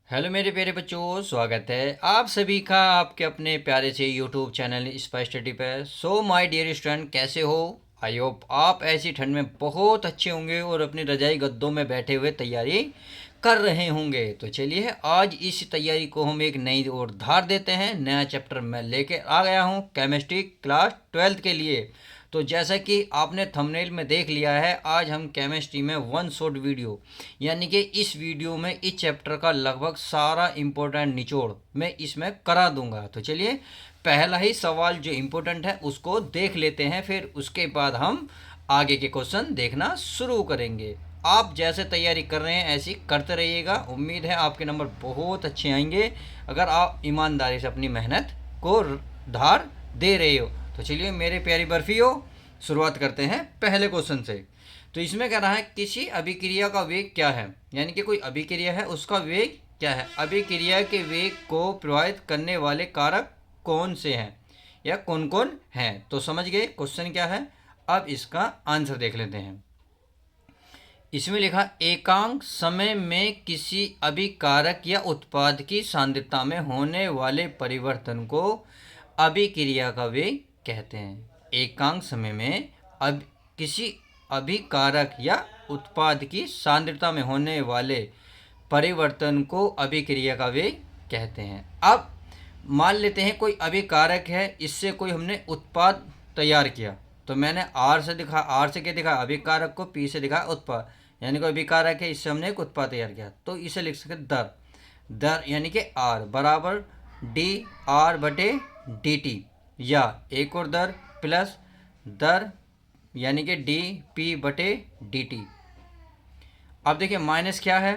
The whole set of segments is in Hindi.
हेलो मेरे प्यारे बच्चों, स्वागत है आप सभी का आपके अपने प्यारे से यूट्यूब चैनल स्पाइस स्टडी पे। सो माय डियर स्टूडेंट, कैसे हो? आई होप आप ऐसी ठंड में बहुत अच्छे होंगे और अपनी रजाई गद्दों में बैठे हुए तैयारी कर रहे होंगे। तो चलिए आज इस तैयारी को हम एक नई ओर धार देते हैं। नया चैप्टर मैं लेके आ गया हूँ केमिस्ट्री क्लास 12th के लिए। तो जैसा कि आपने थंबनेल में देख लिया है, आज हम केमिस्ट्री में वन शॉट वीडियो यानी कि इस वीडियो में इस चैप्टर का लगभग सारा इम्पोर्टेंट निचोड़ मैं इसमें करा दूंगा। तो चलिए पहला ही सवाल जो इम्पोर्टेंट है उसको देख लेते हैं, फिर उसके बाद हम आगे के क्वेश्चन देखना शुरू करेंगे। आप जैसे तैयारी कर रहे हैं ऐसी करते रहिएगा। उम्मीद है आपके नंबर बहुत अच्छे आएंगे अगर आप ईमानदारी से अपनी मेहनत को धार दे रहे हो। तो चलिए मेरे प्यारी बर्फियों, शुरुआत करते हैं पहले क्वेश्चन से। तो इसमें कह रहा है किसी अभिक्रिया का वेग क्या है, यानी कि कोई अभिक्रिया है उसका वेग क्या है। अभिक्रिया के वेग को प्रभावित करने वाले कारक कौन से हैं या कौन कौन हैं। तो समझ गए क्वेश्चन क्या है। अब इसका आंसर देख लेते हैं। इसमें लिखा एकांक समय में किसी अभिकारक या उत्पाद की सांद्रता में होने वाले परिवर्तन को अभिक्रिया का वेग कहते हैं। एकांक समय में अब किसी अभिकारक या उत्पाद की सांद्रता में होने वाले परिवर्तन को अभिक्रिया का वेग कहते हैं। अब मान लेते हैं कोई अभिकारक है, इससे कोई हमने उत्पाद तैयार किया। तो मैंने आर से क्या दिखा, अभिकारक को, पी से दिखा उत्पाद, यानी कोई अभिकारक है, इससे हमने एक उत्पाद तैयार किया। तो इसे लिख सकते दर। दर यानी कि आर बराबर डी आर बटे डी टी, या एक और दर प्लस दर यानी कि डी पी बटे डी टी। अब देखिए माइनस क्या है,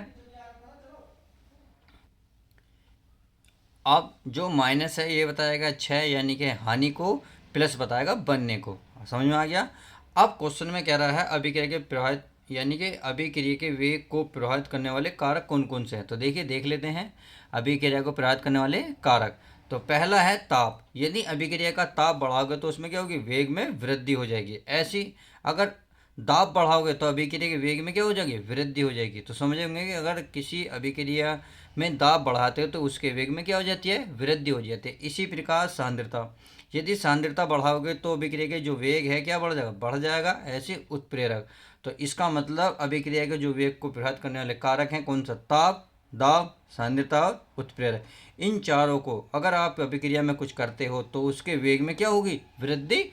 अब जो माइनस है ये बताएगा क्षय यानी कि हानि को, प्लस बताएगा बनने को। समझ में आ गया। अब क्वेश्चन में कह रहा है अभिक्रिया के प्रभावित यानी कि अभिक्रिया के वेग को प्रभावित करने वाले कारक कौन कौन से हैं। तो देखिए देख लेते हैं अभिक्रिया को प्रभावित करने वाले कारक। तो पहला है ताप। यदि अभिक्रिया का ताप बढ़ाओगे तो उसमें क्या होगी, वेग में वृद्धि हो जाएगी। ऐसी अगर दाब बढ़ाओगे तो अभिक्रिया के वेग में क्या हो जाएगी, वृद्धि हो जाएगी। तो समझेंगे कि अगर किसी अभिक्रिया में दाब बढ़ाते हो तो उसके वेग में क्या हो जाती है, वृद्धि हो जाती है। इसी प्रकार सांद्रता, यदि सांद्रता बढ़ाओगे तो अभिक्रिया के जो वेग है क्या बढ़ जाएगा, बढ़ जाएगा। ऐसे उत्प्रेरक, तो इसका मतलब अभिक्रिया के जो वेग को प्रभावित करने वाले कारक हैं कौन सा, ताप, दाब, सांद्रता और उत्प्रेरक। इन चारों को अगर आप अभिक्रिया में कुछ करते हो तो उसके वेग में क्या होगी, वृद्धि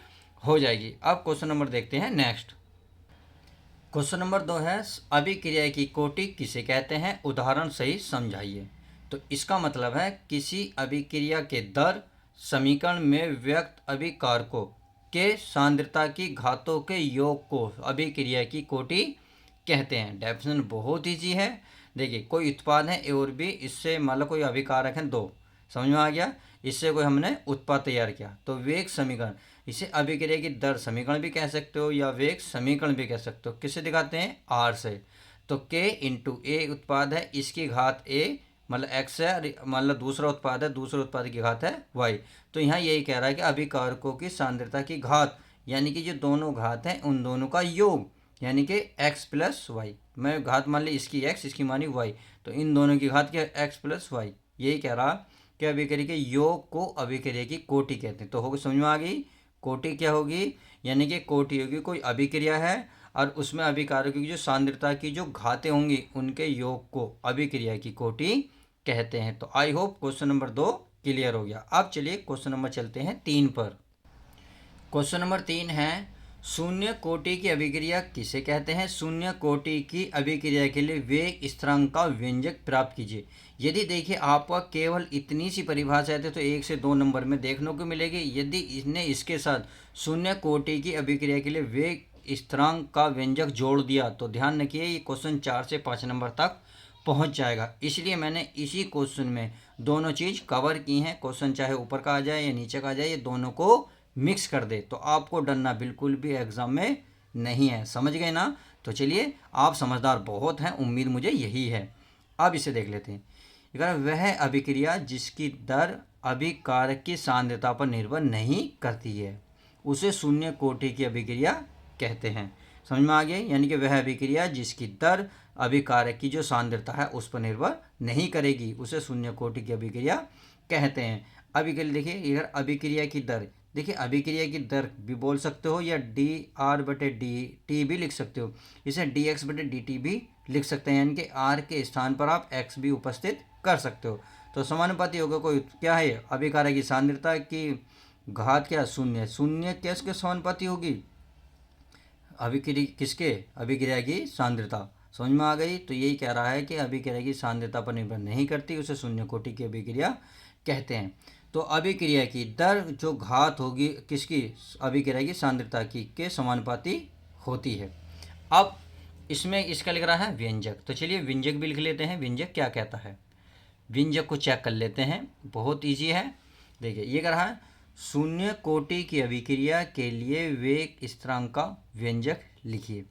हो जाएगी। अब क्वेश्चन नंबर देखते हैं नेक्स्ट। क्वेश्चन नंबर 2 है अभिक्रिया की कोटि किसे कहते हैं, उदाहरण सही समझाइए। तो इसका मतलब है किसी अभिक्रिया के दर समीकरण में व्यक्त अभिकारकों के सांद्रता की घातों के योग को अभिक्रिया की कोटि कहते हैं। डेफिनेशन बहुत ईजी है। देखिए कोई उत्पाद है ए और बी, इससे मतलब कोई अभिकारक है दो, समझ में आ गया। इससे कोई हमने उत्पाद तैयार किया तो वेग समीकरण, इसे अभिक्रिया की दर समीकरण भी कह सकते हो या वेग समीकरण भी कह सकते हो। किससे दिखाते हैं, आर से। तो के इंटू ए उत्पाद है, इसकी घात ए मतलब एक्स है, मतलब दूसरा उत्पाद है, दूसरे उत्पाद की घात है वाई। तो यहाँ यही कह रहा है कि अभिकारकों की सांद्रता की घात यानी कि जो दोनों घात हैं उन दोनों का योग यानी कि x प्लस वाई। मैं घात मान ली इसकी x, इसकी मानी y, तो इन दोनों की घात क्या है, x प्लस वाई। यही कह रहा कि अभिक्रिया के योग को अभिक्रिया की कोटि कहते हैं। तो होगी, समझ में आ गई। कोटि क्या होगी, यानी कि कोटि होगी कोई अभिक्रिया है और उसमें अभिकारकों की जो सांद्रता की जो घातें होंगी उनके योग को अभिक्रिया की कोटि कहते हैं। तो I hope question number 2 clear हो गया। अब चलिए क्वेश्चन नंबर चलते हैं 3 पर। क्वेश्चन नंबर 3 है शून्य कोटि की अभिक्रिया किसे कहते हैं। शून्य कोटि की अभिक्रिया के लिए वेग स्थिरांक का व्यंजक प्राप्त कीजिए। यदि देखिए आपका केवल इतनी सी परिभाषा है तो 1 से 2 नंबर में देखने को मिलेगी। यदि इसने इसके साथ शून्य कोटि की अभिक्रिया के लिए वेग स्थिरांक का व्यंजक जोड़ दिया तो ध्यान रखिए ये क्वेश्चन 4 से 5 नंबर तक पहुंच जाएगा। इसलिए मैंने इसी क्वेश्चन में दोनों चीज़ कवर की हैं। क्वेश्चन चाहे ऊपर का आ जाए या नीचे का आ जाए, ये दोनों को मिक्स कर दे तो आपको डरना बिल्कुल भी एग्जाम में नहीं है। समझ गए ना। तो चलिए आप समझदार बहुत हैं, उम्मीद मुझे यही है। अब इसे देख लेते हैं। अगर वह अभिक्रिया जिसकी दर अभिकारक की सांद्रता पर निर्भर नहीं करती है उसे शून्य कोटि की अभिक्रिया कहते हैं। समझ में आ गया। यानी कि वह अभिक्रिया जिसकी दर अभिकारक की जो सांद्रता है उस पर निर्भर नहीं करेगी, उसे शून्य कोटि की अभिक्रिया कहते हैं। अभी के लिए देखिए इधर अभिक्रिया की दर, देखिए अभिक्रिया की दर भी बोल सकते हो या डी आर बटे डी टी भी लिख सकते हो, इसे डी एक्स बटे डी टी भी लिख सकते हैं, यानी कि आर के स्थान पर आप एक्स भी उपस्थित कर सकते हो। तो समानुपाती होगा कोई क्या है, अभिकारक की सांद्रता की घात क्या, शून्य, शून्य किसके समानुपाती होगी, अभिक्रिया किसके, अभिक्रिया की सांद्रता। समझ में आ गई। तो यही कह रहा है कि अभिक्रिया की सांद्रता पर निर्भर नहीं करती, उसे शून्य कोटि की अभिक्रिया कहते हैं। तो अभिक्रिया की दर जो घात होगी किसकी, अभिक्रिया की सांद्रता की के समानुपाती होती है। अब इसमें इसका लिख रहा है व्यंजक, तो चलिए व्यंजक भी लिख लेते हैं, व्यंजक क्या कहता है, व्यंजक को चेक कर लेते हैं, बहुत ईजी है। देखिए ये कह रहा है शून्य कोटि की अभिक्रिया के लिए वेग स्थिरांक का व्यंजक लिखिए।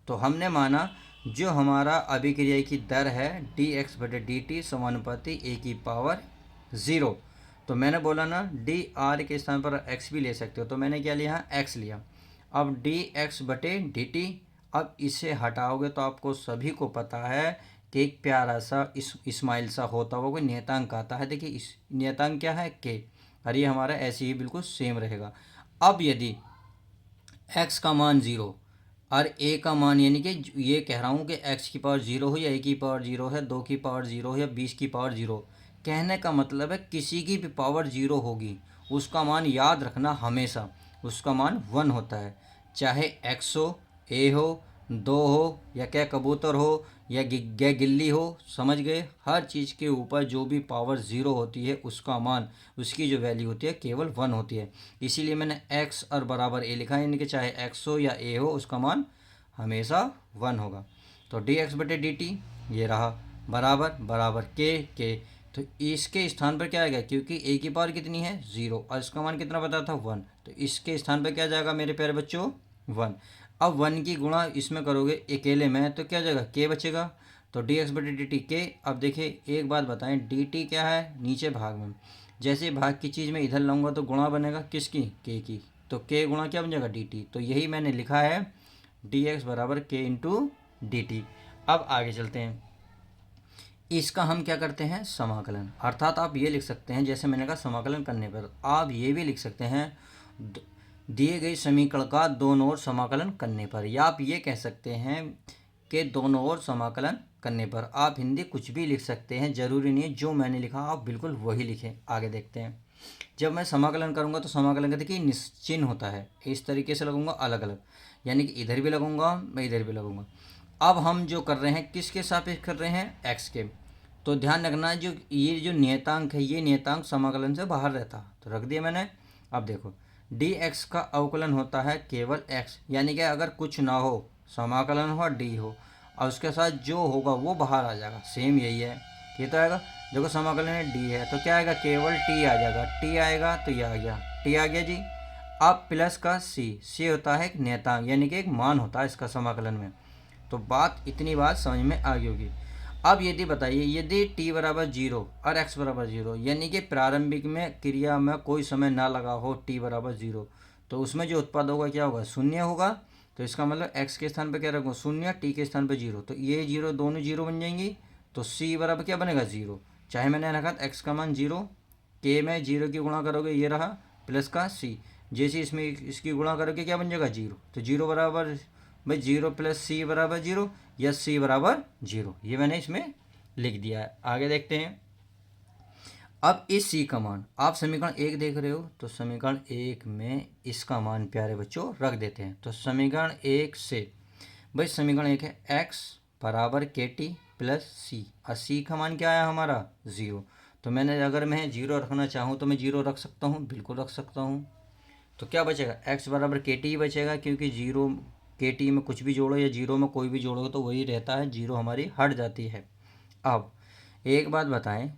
तो हमने माना जो हमारा अभिक्रिया की दर है डी एक्स बटे डी टी समानुपाती ए की पावर 0। तो मैंने बोला ना डी आर के स्थान पर एक्स भी ले सकते हो, तो मैंने क्या लिया, एक्स लिया। अब डी एक्स बटे डी टी, अब इसे हटाओगे तो आपको सभी को पता है कि एक प्यारा सा इस्माइल सा होता हुआ कोई नियतांक आता है। देखिए इस नियतांक क्या है के, और ये हमारा ऐसे ही बिल्कुल सेम रहेगा। अब यदि x का मान 0 और a का मान, यानी कि ये कह रहा हूँ कि x की पावर 0 हो या a की पावर 0 है, 2 की पावर 0 हो या 20 की पावर 0, कहने का मतलब है किसी की भी पावर 0 होगी उसका मान याद रखना हमेशा उसका मान 1 होता है, चाहे x हो, a हो, 2 हो, या क्या कबूतर हो या गिल्ली हो, समझ गए। हर चीज़ के ऊपर जो भी पावर 0 होती है उसका मान, उसकी जो वैल्यू होती है केवल 1 होती है। इसीलिए मैंने x और बराबर a लिखा है, यानी कि चाहे x हो या a हो उसका मान हमेशा 1 होगा। तो डी एक्स बटे डी टी ये रहा, बराबर बराबर के, तो इसके स्थान पर क्या आएगा, क्योंकि a की पावर कितनी है 0 और इसका मान कितना बताया था 1, तो इसके स्थान पर क्या जाएगा मेरे प्यारे बच्चों 1। अब 1 की गुणा इसमें करोगे अकेले में तो क्या जाएगा के बचेगा, तो डी एक्स बटे डी टी के। अब देखिए एक बात बताएं, डी टी क्या है नीचे भाग में, जैसे भाग की चीज़ में इधर लाऊंगा तो गुणा बनेगा किसकी, के की, तो के गुणा क्या बन जाएगा डी टी। तो यही मैंने लिखा है डी एक्स बराबर के इंटू डी टी। अब आगे चलते हैं, इसका हम क्या करते हैं समाकलन, अर्थात आप ये लिख सकते हैं जैसे मैंने कहा समाकलन करने पर आप ये भी लिख सकते हैं दिए गए समीकरण का दोनों ओर समाकलन करने पर, या आप ये कह सकते हैं कि दोनों ओर समाकलन करने पर। आप हिंदी कुछ भी लिख सकते हैं, ज़रूरी नहीं है जो मैंने लिखा आप बिल्कुल वही लिखें। आगे देखते हैं, जब मैं समाकलन करूँगा तो समाकलन का देखिए निश्चिन्ह होता है, इस तरीके से लगूंगा अलग अलग, यानी कि इधर भी लगूंगा मैं इधर भी लगूंगा। अब हम जो कर रहे हैं किसके सापेक्ष कर रहे हैं, एक्स के। तो ध्यान रखना जो ये जो नियतांक है ये नियतांक समाकलन से बाहर रहता, तो रख दिया मैंने। अब देखो डी एक्स का अवकलन होता है केवल एक्स, यानी कि अगर कुछ ना हो समाकलन हो डी हो और उसके साथ जो होगा वो बाहर आ जाएगा, सेम यही है। ये तो आएगा, देखो समाकलन है डी है तो क्या आएगा केवल टी आ जाएगा, टी आएगा तो ये आ गया, टी आ गया जी। अब प्लस का सी होता है एक नियतांक, यानी कि एक मान होता है इसका समाकलन में। तो बात इतनी बात समझ में आ गई होगी। अब यदि बताइए यदि t बराबर 0 और x बराबर 0, यानी कि प्रारंभिक में क्रिया में कोई समय ना लगा हो t बराबर 0, तो उसमें जो उत्पाद होगा क्या होगा शून्य होगा। तो इसका मतलब x के स्थान पर क्या रखूँ शून्य, t के स्थान पर 0, तो ये 0 दोनों 0 बन जाएंगी, तो c बराबर क्या बनेगा 0। चाहे मैंने रखा था x का मान 0, k में 0 की गुणा करोगे ये रहा प्लस का c, जैसे इसमें इसकी गुणा करोगे क्या बन जाएगा 0, तो 0 बराबर भाई 0 प्लस सी बराबर 0 या सी बराबर 0, ये मैंने इसमें लिख दिया है। आगे देखते हैं, अब इस सी का मान आप समीकरण 1 देख रहे हो, तो समीकरण 1 में इसका मान प्यारे बच्चों रख देते हैं। तो समीकरण 1 से भाई समीकरण 1 है x बराबर के टी प्लस सी, और सी का मान क्या आया हमारा 0। तो मैंने अगर मैं 0 रखना चाहूँ तो मैं 0 रख सकता हूँ, बिल्कुल रख सकता हूँ। तो क्या बचेगा x बराबर के टी ही बचेगा, क्योंकि 0 के टी में कुछ भी जोड़ो या 0 में कोई भी जोड़ो तो वही रहता है, 0 हमारी हट जाती है। अब एक बात बताएं,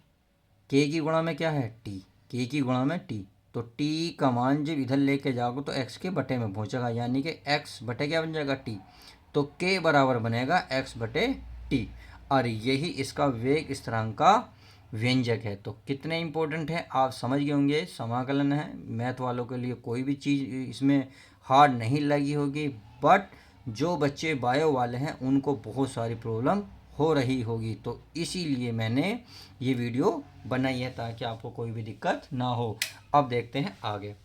के की गुणा में क्या है टी, के की गुणा में टी, तो टी का मान जब इधर लेके जाओगे तो x के बटे में पहुंचेगा, यानी कि x बटे क्या बन जाएगा टी, तो k बराबर बनेगा x बटे टी, और यही इसका वेग स्थिरांक का व्यंजक है। तो कितने इंपॉर्टेंट है आप समझ गए होंगे, समाकलन है, मैथ वालों के लिए कोई भी चीज़ इसमें हार्ड नहीं लगी होगी, बट जो बच्चे बायो वाले हैं उनको बहुत सारी प्रॉब्लम हो रही होगी, तो इसीलिए मैंने ये वीडियो बनाई है ताकि आपको कोई भी दिक्कत ना हो। अब देखते हैं आगे।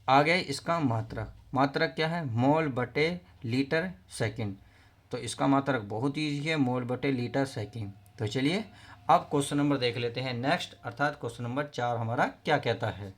आगे इसका मात्रक। मात्रक क्या है? मोल बटे लीटर सेकंड। तो इसका मात्रक बहुत ईजी है, मोल बटे लीटर सेकंड। तो चलिए अब क्वेश्चन नंबर देख लेते हैं नेक्स्ट, अर्थात क्वेश्चन नंबर 4 हमारा क्या कहता है।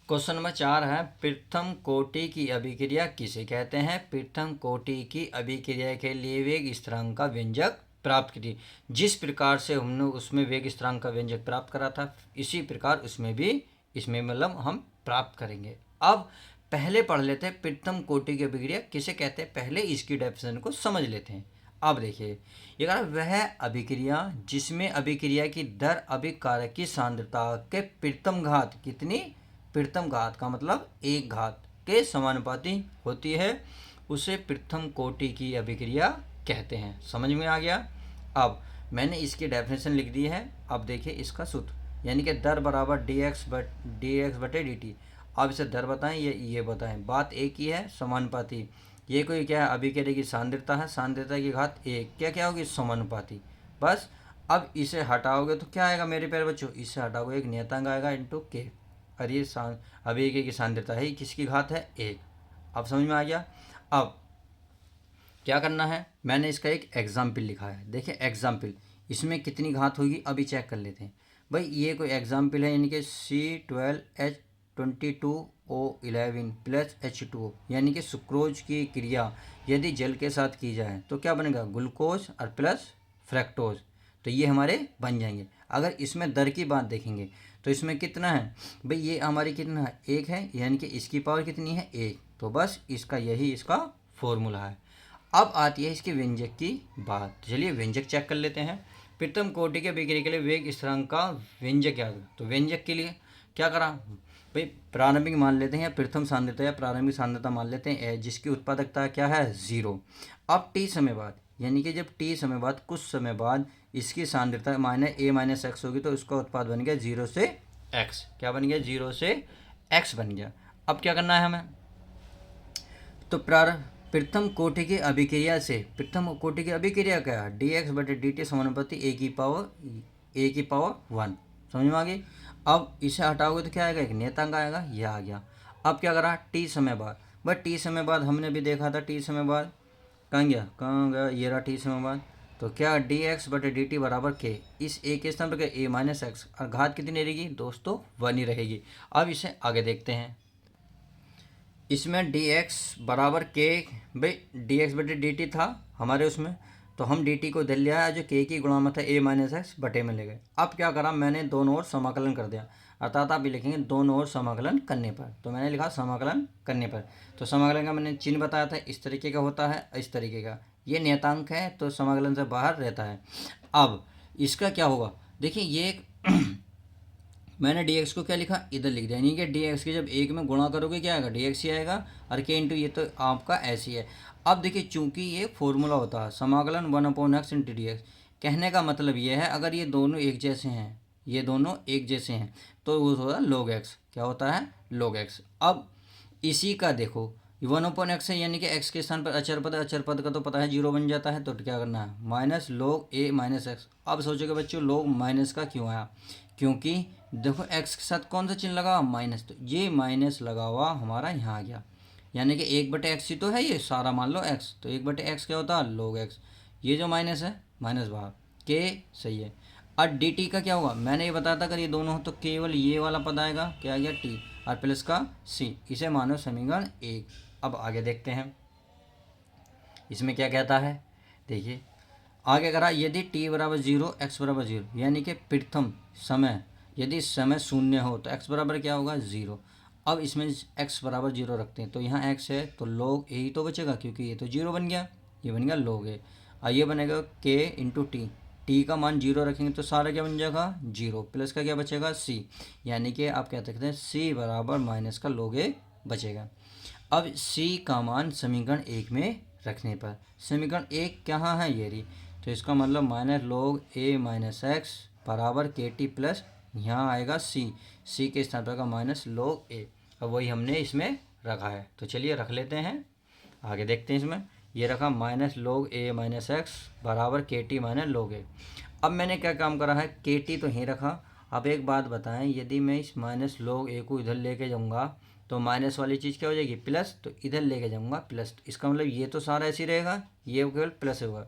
क्वेश्चन नंबर 4 है, प्रथम कोटि की अभिक्रिया किसे कहते हैं? प्रथम कोटि की अभिक्रिया के लिए वेग स्थिरांक का व्यंजक प्राप्त कीजिए। जिस प्रकार से हमने उसमें वेग स्थिरांक का व्यंजक प्राप्त करा था, इसी प्रकार उसमें भी इसमें मतलब हम प्राप्त करेंगे। अब पहले पढ़ लेते हैं प्रथम कोटि की अभिक्रिया किसे कहते हैं, पहले इसकी डेफिनेशन को समझ लेते हैं। अब देखिए ये कह रहा वह अभिक्रिया जिसमें अभिक्रिया की दर अभिकारक की सांद्रता के प्रथम घात कितनी, प्रथम घात का मतलब एक घात के समानुपाती होती है, उसे प्रथम कोटि की अभिक्रिया कहते हैं। समझ में आ गया? अब मैंने इसकी डेफिनेशन लिख दी है। अब देखिए इसका सूत्र, यानी कि दर बराबर डी एक्स बटे डी टी। अब इसे दर बताएं ये बताएं, बात एक ही है, समानुपाती। ये कोई क्या है? अभिक्रिया की सांद्रता है, सांद्रता की घात एक, क्या होगी? समानुपाती। बस अब इसे हटाओगे तो क्या आएगा मेरे प्यारे बच्चों? इसे हटाओगे एक नियतांक आएगा इंटू के, और ये अभिक्रिया की सांद्रता है, किसकी घात है? एक। अब समझ में आ गया? अब क्या करना है, मैंने इसका एक एग्जाम्पल लिखा है। देखिए एग्जाम्पल, इसमें कितनी घात होगी अभी चेक कर लेते हैं। भाई ये कोई एग्जाम्पल है, यानी कि C12H22O11 प्लस H2O, यानी कि सुक्रोज की क्रिया यदि जल के साथ की जाए तो क्या बनेगा? ग्लूकोज और प्लस फ्रैक्टोज। तो ये हमारे बन जाएंगे। अगर इसमें दर की बात देखेंगे तो इसमें कितना है भाई? ये हमारी कितना है? एक है, यानी कि इसकी पावर कितनी है? एक। तो बस इसका यही इसका फॉर्मूला है। अब आती है इसके व्यंजक की बात। चलिए व्यंजक चेक कर लेते हैं। प्रथम कोटि के अभिक्रिया के लिए वेग स्थिरांक का व्यंजक क्या है? तो व्यंजक के लिए क्या करा भाई? प्रारंभिक मान लेते हैं, या प्रथम सांद्रता या प्रारंभिक सांद्रता मान लेते हैं जिसकी उत्पादकता क्या है? 0। अब टी समय बाद, यानी कि जब टी समय बाद कुछ समय बाद इसकी सांद्रता -a-x होगी, तो उसका उत्पाद बन गया 0 से x। क्या बन गया? 0 से x बन गया। अब क्या करना है हमें? तो प्रथम कोटि की अभिक्रिया से, प्रथम कोटि की अभिक्रिया क्या है? डी एक्स बटे डी टी समानुपाती ए की पावर 1। समझ में आ गई? अब इसे हटाओगे तो क्या आएगा? एक नियतांक आएगा, यह आ गया। अब क्या करा? टी समय बाद। बट टी समय बाद हमने भी देखा था, टी समय बाद कहाँ गया? ये रहा टी समय बाद। तो क्या? डी एक्स बटे डी टी बराबर के, इस ए के स्थान पर क्या? a-x, और घात कितनी रहेगी दोस्तों? 1 ही रहेगी। अब इसे आगे देखते हैं। इसमें डी एक्स बराबर के, भाई डी एक्स बटे डी टी था हमारे उसमें, तो हम डी टी को दे लिया है, जो के की गुणामत है a-x बटे में ले गए। अब क्या करा मैंने? दोनों ओर समाकलन कर दिया, अर्थात आप भी लिखेंगे दोनों ओर समाकलन करने पर। तो मैंने लिखा समाकलन करने पर। तो समाकलन का मैंने चिन्ह बताया था, इस तरीके का होता है, इस तरीके का। ये नियतांक है तो समाकलन से बाहर रहता है। अब इसका क्या होगा? देखिए ये एक मैंने dx को क्या लिखा? इधर लिख दिया, यानी कि dx के जब एक में गुणा करोगे क्या आएगा? dx ही आएगा, और k इंटू ये तो आपका ऐसी है। अब देखिए चूंकि ये फॉर्मूला होता है समाकलन 1/x इंटू डी एक्स, कहने का मतलब ये है अगर ये दोनों एक जैसे हैं, ये दोनों एक जैसे हैं, तो वो होता है log x। क्या होता है? log x। अब इसी का देखो 1/x है, यानी कि x के स्थान पर अचर पद है, अचर पद का तो पता है 0 बन जाता है, तो क्या करना है? Minus log a-x। अब सोचोगे बच्चों log माइनस का क्यों आया? क्योंकि देखो x के साथ कौन सा चिन्ह लगा हुआ? माइनस। तो ये माइनस लगा हुआ हमारा यहाँ आ गया, यानी कि 1/x ही तो है, ये सारा मान लो x, तो 1/x क्या होता है? log x। ये जो माइनस है, माइनस बाहर, के सही है। और डी टी का क्या होगा? मैंने ये बताया था अगर ये दोनों हो तो केवल ये वाला पद आएगा, क्या आ गया? टी, और प्लस का सी। इसे मानो समीकरण 1। अब आगे देखते हैं इसमें क्या कहता है। देखिए आगे करा, यदि t बराबर 0 x बराबर 0, यानी कि प्रथम समय यदि समय शून्य हो तो x बराबर क्या होगा? 0। अब इसमें x बराबर 0 रखते हैं, तो यहाँ x है तो log a ही तो बचेगा, क्योंकि ये तो 0 बन गया, ये बन गया log a। और ये बनेगा k इंटू टी, टी का मान 0 रखेंगे तो सारा क्या बन जाएगा? 0, प्लस का क्या बचेगा? c, यानी कि आप क्या सकते हैं? c बराबर माइनस का log a बचेगा। अब c का मान समीकरण 1 में रखने पर, समीकरण 1 कहाँ है? ये रही, तो इसका मतलब माइनस log a-x बराबर के टी प्लस यहाँ आएगा सी के स्थान पर का माइनस log a। अब वही हमने इसमें रखा है, तो चलिए रख लेते हैं। आगे देखते हैं इसमें, ये रखा minus log a minus x बराबर के टी माइनस log a। अब मैंने क्या काम करा है, के टी तो यहीं रखा। अब एक बात बताएं, यदि मैं इस माइनस log a को इधर लेके जाऊंगा तो माइनस वाली चीज़ क्या हो जाएगी, प्लस, तो इधर लेके जाऊंगा प्लस, इसका मतलब ये तो सारा ऐसे ही रहेगा, ये केवल प्लस होगा।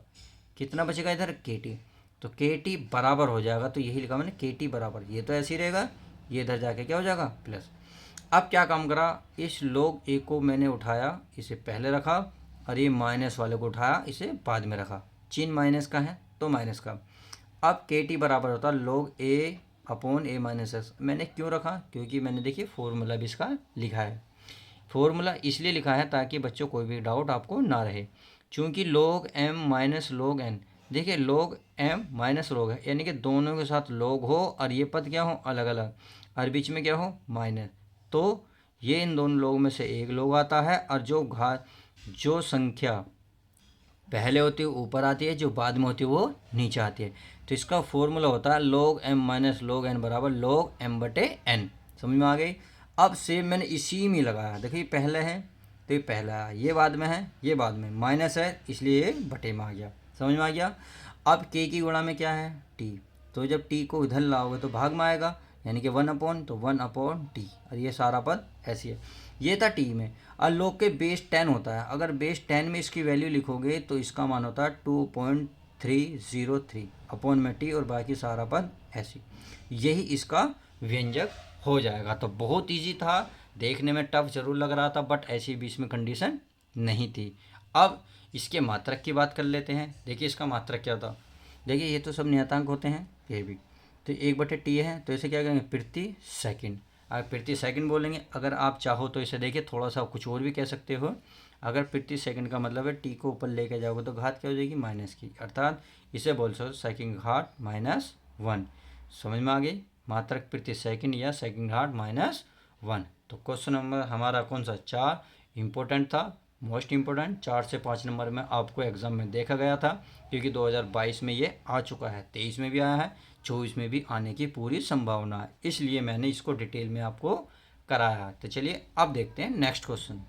कितना बचेगा इधर, के टी, तो के टी बराबर हो जाएगा, तो यही लिखा मैंने के टी बराबर, ये तो ऐसे ही रहेगा, ये इधर जाके क्या हो जाएगा, प्लस। अब क्या काम करा, इस log a को मैंने उठाया, इसे पहले रखा, और ये माइनस वाले को उठाया, इसे बाद में रखा। चिन्ह माइनस का है तो माइनस का। अब के टी बराबर होता है log a upon a minus x. मैंने क्यों रखा, क्योंकि मैंने देखिए फॉर्मूला भी इसका लिखा है। फॉर्मूला इसलिए लिखा है ताकि बच्चों कोई भी डाउट आपको ना रहे। चूँकि log m minus log n, देखिए log m माइनस log है, यानी कि दोनों के साथ log हो और ये पद क्या हो, अलग अलग, और बीच में क्या हो, माइनस, तो ये इन दोनों लोग में से एक log आता है, और जो संख्या पहले होती है ऊपर आती है, जो बाद में होती है वो नीचे आती है। तो इसका फॉर्मूला होता है log m minus log n बराबर log m बटे n। समझ में आ गई। अब सेम मैंने इसी में लगाया, देखिए पहले है तो ये पहला है, ये बाद में है, ये बाद में, माइनस है इसलिए ये बटे में आ गया। समझ में आ गया। अब के की गुणा में क्या है, टी, तो जब टी को इधर लाओगे तो भाग में आएगा, यानी कि 1 तो 1/t, और ये सारा पद ऐसी है। ये था टी में। और log के बेस 10 होता है, अगर बेस 10 में इसकी वैल्यू लिखोगे तो इसका मान होता है 2.303 अपॉन में टी, और बाकी सारा पद ऐसी, यही इसका व्यंजक हो जाएगा। तो बहुत इजी था, देखने में टफ जरूर लग रहा था, बट ऐसी भी इसमें कंडीशन नहीं थी। अब इसके मात्रक की बात कर लेते हैं। देखिए इसका मात्रक क्या था, देखिए ये तो सब नियतांक होते हैं, ये भी तो 1/t है, तो इसे क्या कहेंगे, प्रति सेकंड। अगर प्रति सेकंड बोलेंगे, अगर आप चाहो तो इसे देखिए थोड़ा सा कुछ और भी कह सकते हो। अगर प्रति सेकंड का मतलब है टी को ऊपर लेके जाओगे तो घात क्या हो जाएगी, माइनस की, अर्थात इसे बोल सकते सेकंड घात -1। समझ में आ गई, मात्रक प्रति सेकंड या सेकंड घात -1। तो क्वेश्चन नंबर हमारा कौन सा, 4 इम्पोर्टेंट था, मोस्ट इम्पोर्टेंट। 4 से 5 नंबर में आपको एग्जाम में देखा गया था, क्योंकि 2022 में ये आ चुका है, 23 में भी आया है, 24 में भी आने की पूरी संभावना है, इसलिए मैंने इसको डिटेल में आपको कराया है। तो चलिए अब देखते हैं नेक्स्ट क्वेश्चन।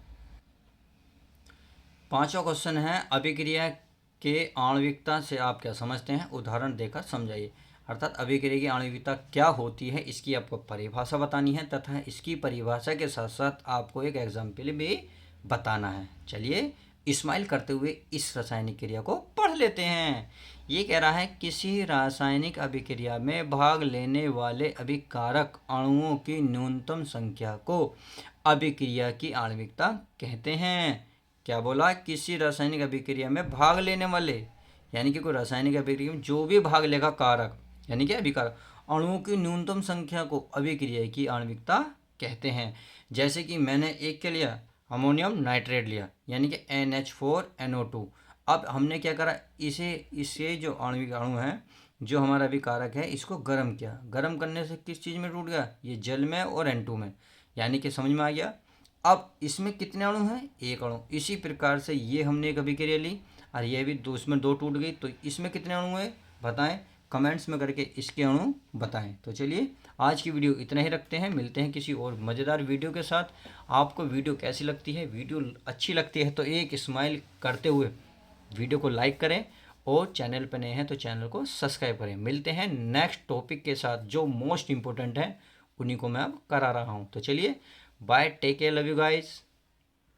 पांचवा क्वेश्चन है, अभिक्रिया के आणविकता से आप क्या समझते हैं, उदाहरण देकर समझाइए। अर्थात अभिक्रिया की आणविकता क्या होती है, इसकी आपको परिभाषा बतानी है, तथा इसकी परिभाषा के साथ साथ आपको एक एग्जाम्पल भी बताना है। चलिए स्माइल करते हुए इस रासायनिक क्रिया को पढ़ लेते हैं। ये कह रहा है, किसी रासायनिक अभिक्रिया में भाग लेने वाले अभिकारक अणुओं की न्यूनतम संख्या को अभिक्रिया की आणविकता कहते हैं। क्या बोला, किसी रासायनिक अभिक्रिया में भाग लेने वाले, यानी कि कोई रासायनिक अभिक्रिया में जो भी भाग लेगा कारक, यानी कि अभिकारक अणुओं की न्यूनतम संख्या को अभिक्रिया की आणविकता कहते हैं। जैसे कि मैंने एक के लिया, अमोनियम नाइट्रेट लिया, यानी कि NH4NO2। अब हमने क्या करा, इसे जो आणविक अणु है, जो हमारा अभिकारक है, इसको गर्म किया। गर्म करने से किस चीज़ में टूट गया, ये जल में और N2 में, यानी कि समझ में आ गया। अब इसमें कितने अणु हैं, एक अणु। इसी प्रकार से ये हमने एक अभिक्रिया ली और ये भी दो, इसमें 2 टूट गई, तो इसमें कितने अणु हैं बताएं, कमेंट्स में करके इसके अणु बताएं। तो चलिए आज की वीडियो इतना ही रखते हैं, मिलते हैं किसी और मज़ेदार वीडियो के साथ। आपको वीडियो कैसी लगती है, वीडियो अच्छी लगती है तो एक स्माइल करते हुए वीडियो को लाइक करें, और चैनल पर नए हैं तो चैनल को सब्सक्राइब करें। मिलते हैं नेक्स्ट टॉपिक के साथ, जो मोस्ट इम्पोर्टेंट है उन्हीं को मैं अब करा रहा हूँ। तो चलिए bye, take care, love you guys.